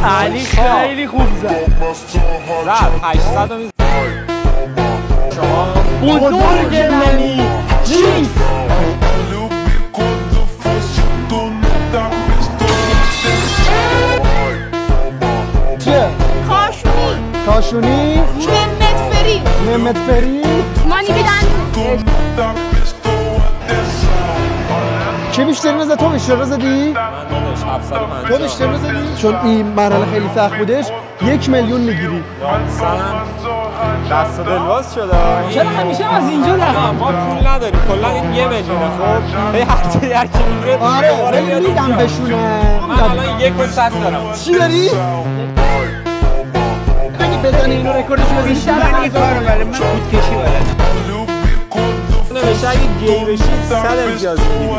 علی خیلی خوب زد 800 میزد شما بزرگ منی نیست چیه؟ کاشونی محمد فری مانی بیدن چه بیشتری نزد؟ تو بیشتر زدی؟ من داداش 750 تو بیشتر زدی؟ چون این مرحله خیلی سخت بودش 1 میلیون میگیری دست و دلواز شده چرا همیشه از اینجا رقم ما پول نداریم کلا این 1 میلیونه خب هی هر چی یکی میگیره آره ولی میدم بشونه من الان 1.100 دارم چی داری؟ بگی بزنی اینو رکوردش رو بزنی من این کارو برای من خودکشی بلدم نوشته اگه گی بشید 100 امتیاز میگیری